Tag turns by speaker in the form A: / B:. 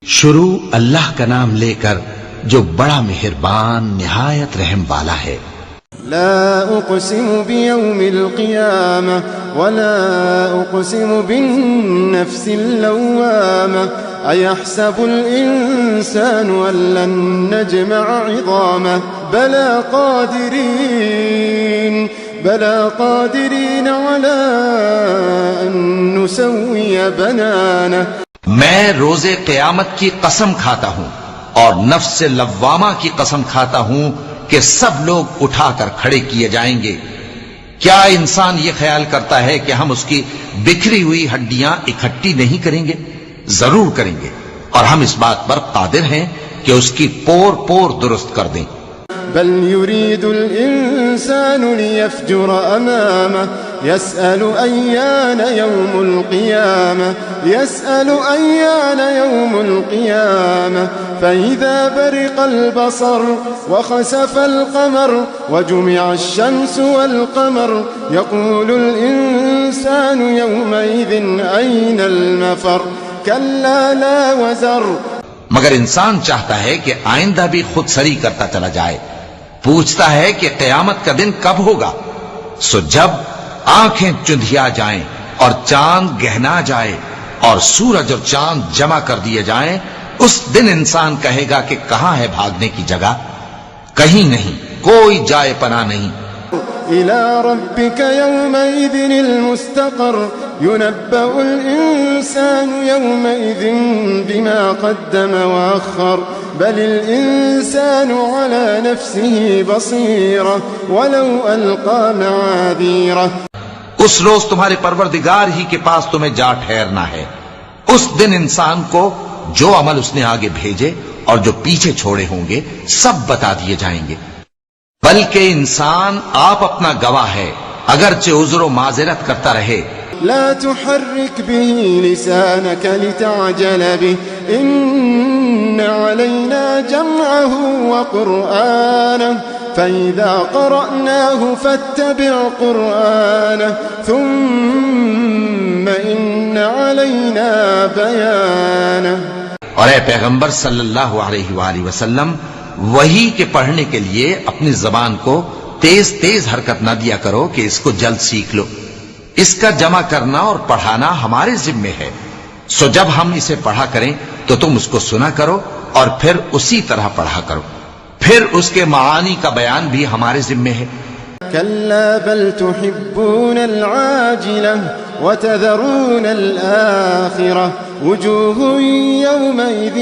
A: شروع اللہ کا نام لے کر جو بڑا مہربان نہایت رحم والا ہے۔
B: لا اقسم بيوم القيامة ولا اقسم بالنفس اللوامة ايحسب الانسان ان لن نجمع عظامه بلى قادرين على ان نسوي بنانه۔
A: میں روز قیامت کی قسم کھاتا ہوں اور نفس لوامہ کی قسم کھاتا ہوں کہ سب لوگ اٹھا کر کھڑے کیے جائیں گے۔ کیا انسان یہ خیال کرتا ہے کہ ہم اس کی بکھری ہوئی ہڈیاں اکٹھی نہیں کریں گے؟ ضرور کریں گے، اور ہم اس بات پر قادر ہیں کہ اس کی پور پور درست کر دیں۔
B: بل يريد الإنسان ليفجر أمامه يسأل أيان يوم القيامة فإذا برق البصر وخسف القمر وجمع الشمس والقمر يقول الإنسان يومئذ أين المفر كلا لا وزر۔
A: مگر انسان چاہتا ہے کہ آئندہ بھی خود سری کرتا چلا جائے، پوچھتا ہے کہ قیامت کا دن کب ہوگا۔ سو جب آنکھیں چندھیا جائیں اور چاند گہنا جائے اور سورج اور چاند جمع کر دیے جائیں، اس دن انسان کہے گا کہ کہاں ہے بھاگنے کی جگہ؟ کہیں نہیں، کوئی جائے پناہ نہیں۔
B: إلى ربك يومئذ المستقر ينبأ الإنسان يومئذ بما قدم وأخر بل الإنسان على نفسه بصيرة ولو ألقى معاذيره۔
A: اس روز تمہارے پروردگار ہی کے پاس تمہیں جا ٹھہرنا ہے۔ اس دن انسان کو جو عمل اس نے آگے بھیجے اور جو پیچھے چھوڑے ہوں گے سب بتا دیے جائیں گے، بلکہ انسان آپ اپنا گواہ ہے، اگرچہ عذر و معذرت کرتا رہے۔
B: لا تحرك به لسانك لتعجل به إن علينا جمعه وقرآنه فإذا قرأناه فاتبع قرآنه ثم إن علينا بيانه۔
A: اور اے پیغمبر صلی اللہ علیہ وآلہ وسلم، وحی کے پڑھنے کے لیے اپنی زبان کو تیز تیز حرکت نہ دیا کرو کہ اس کو جلد سیکھ لو۔ اس کا جمع کرنا اور پڑھانا ہمارے ذمے ہے، سو جب ہم اسے پڑھا کریں تو تم اس کو سنا کرو اور پھر اسی طرح پڑھا کرو، پھر اس کے معانی کا بیان بھی ہمارے ذمے ہے۔
B: كلا بل تحبون العاجلة وتذرون الآخرة وجوه يومئذ